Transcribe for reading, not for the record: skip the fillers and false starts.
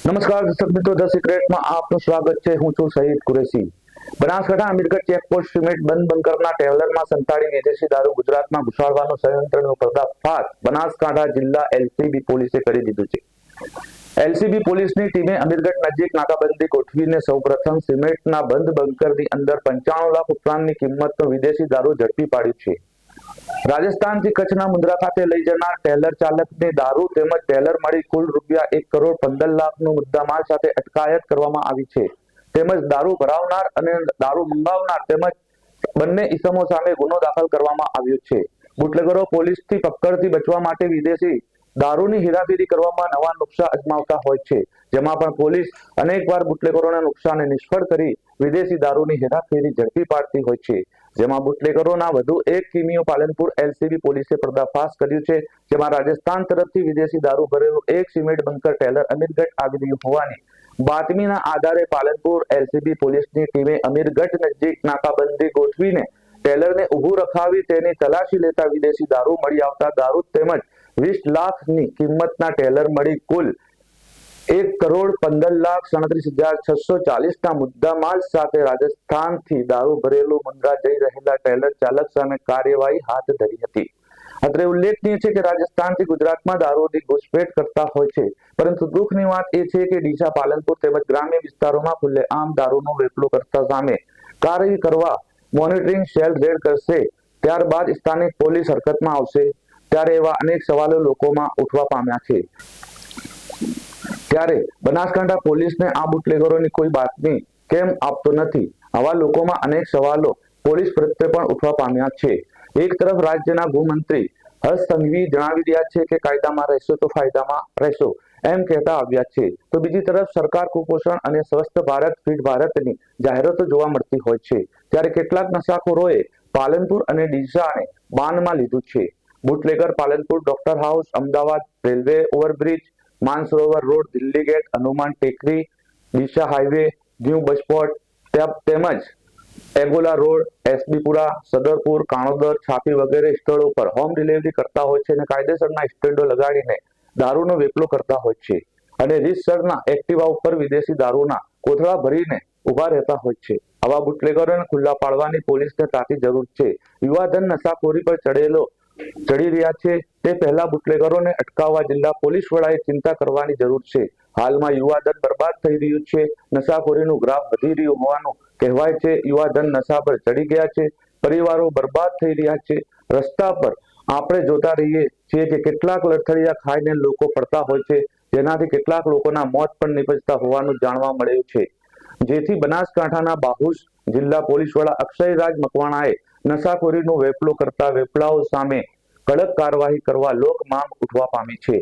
નમસ્કાર દર્શક મિત્રો, ધ સિક્રેટમાં આપનું સ્વાગત છે. હું છું શહીદ કુરેશી. બનાસકાંઠા અમીરગઢ ચેકપોસ્ટ સિમેન્ટ બંકરના ટેલરમાં સંતાડી વિદેશી દારૂ ગુજરાતમાં ઘુસાડવાનો ષડયંત્રનો પર્દાફાશ બનાસકાંઠા જિલ્લા એલસીબી પોલીસે કરી દીધું છે. એલસીબી પોલીસની ટીમે અમીરગઢ નજીક નાકાબંધી ગોઠવીને સૌપ્રથમ સિમેન્ટના બંધ બંકરની અંદર 95 લાખ ઉપરાંતની કિંમતનો વિદેશી દારૂ ઝડપી પાડ્યું છે. રાજસ્થાનથી કચ્છના મુન્દ્રા ખાતે લઈ જનાર ટેલર ચાલકની દારૂ તેમજ ટેલર મળી કુલ રૂપિયા 1,15,00,000નો મુદ્દામાલ સાથે અટકાયત કરવામાં આવી છે. તેમજ દારૂ ભરાવનાર અને દારૂ મંગાવનાર તેમજ બંને ઇસમો સામે ગુનો દાખલ કરવામાં આવ્યો છે. બુટલેગરો પોલીસથી પકડથી બચવા માટે વિદેશી દારૂની હેરાફેરી કરવામાં નવા નુસ્ખા અજમાવતા હોય છે, જેમાં પણ પોલીસ અનેકવાર બુટલેગરોના નુકસાનને નિષ્ફળ કરી વિદેશી દારૂની હેરાફેરી ઝડપી પાડતી હોય છે. જેમાં બુટલેગરોના વધુ એક કિમીઓ પાલનપુર એલસીબી પોલીસે પર્દાફાશ કર્યું છે. જેમાં રાજસ્થાન તરફથી વિદેશી દારૂ ભરેલું એક સિમેન્ટ બંકર ટેલર અમીરગઢ આવી રહ્યું હોવાની બાતમીના આધારે પાલનપુર એલસીબી પોલીસની ટીમે અમીરગઢ નજીક નાકાબંધી ગોઠવીને ટેલરને ઊભું રખાવી તેની તલાશી લેતા વિદેશી દારૂ મળી આવતા દારૂ તેમજ 20 લાખની કિંમતના ટેલર મળી કુલ 1,15,37,640ના મુદ્દામાલ સાથે રાજસ્થાનથી દારૂ ભરેલું મુન્દ્રા જઈ રહેલા ટેલર ચાલક સામે કાર્યવાહી હાથ ધરી હતી. અત્રે ઉલ્લેખનીય છે કે રાજસ્થાનથી ગુજરાતમાં દારૂની ઘૂસપેઠ કરતા હોય છે, પરંતુ દુઃખની વાત એ છે કે ડીસા, પાલનપુર તેમજ ગ્રામ્ય વિસ્તારોમાં ખુલ્લેઆમ દારૂનો વેપલો કરતા સામે કાર્યવાહી કરવા મોનિટરિંગ સેલ રેડ કરશે. ત્યારબાદ સ્થાનિક પોલીસ હરકતમાં આવશે. ત્યારે એવા અનેક સવાલો લોકોમાં ઉઠવા પામ્યા છે. ત્યારે બનાસકાંઠા પોલીસને આ બુટલેગરોની કોઈ બાતમી કેમ આપતો નથી? આવા લોકોમાં અનેક સવાલો પોલીસ પ્રત્યે પણ ઉઠવા પામ્યા છે. એક તરફ રાજ્યના ગૃહમંત્રી હર્ષ સંઘવી જણાવી રહ્યા છે કે કાયદામાં રહેશો તો ફાયદામાં રહેશો એમ કહેતા આવ્યા છે, તો બીજી તરફ સરકાર કુપોષણ અને સ્વસ્થ ભારત, ફિટ ભારતની જાહેરાતો જોવા મળતી હોય છે. ત્યારે કેટલાક નશાખોરોએ પાલનપુર અને ડીસાને બાનમાં લીધું છે. Bootlegger Palanpur, doctor house, Ahmedabad railway overbridge, Mansarovar road, Delhi gate, Hanuman Tekri, Deesa highway, new bus spot તેમજ એગોલા રોડ, એસબીપુરા, સદરપુર, કાણોદર, છાપી વગેરે સ્થળો પર હોમ ડિલિવરી કરતા હોય છે અને કાયદેસરના સ્ટેન્ડો લગાડીને દારૂનો વેપલો કરતા હોય છે અને રીતસરના એક્ટિવા ઉપર વિદેશી દારૂના કોથળા ભરીને ઉભા રહેતા હોય છે. આવા બુટલેગરોને ખુલ્લા પાડવાની પોલીસને તાતી જરૂર છે. યુવાધન નશાખોરી પર ચડી રહ્યા છે, તે પહેલા બુટલેગરોને અટકાવવા જિલ્લા પોલીસ વડાએ ચિંતા કરવાની જરૂર છે. હાલમાં યુવાધન બરબાદ થઈ રહ્યું છે. નશાખોરીનું ગ્રાફ વધી રહ્યું હોવાનું કહેવાય છે. યુવાધન નશા પર ચડી ગયા છે. પરિવારો બરબાદ થઈ રહ્યા છે. રસ્તા પર આપણે જોતા રહીએ છીએ કે કેટલાક લથડિયા ખાઈને લોકો પડતા હોય છે, જેનાથી કેટલાક લોકોના મોત પણ નિપજતા હોવાનું જાણવા મળ્યું છે. જેથી બનાસકાંઠાના બાહુસ જિલ્લા પોલીસ વડા અક્ષયરાજ મકવાણાએ નશાખોરીનો વેપલો કરતા વેપલાઓ સામે કડક કાર્યવાહી કરવા લોક માંગ ઉઠવા પામી છે.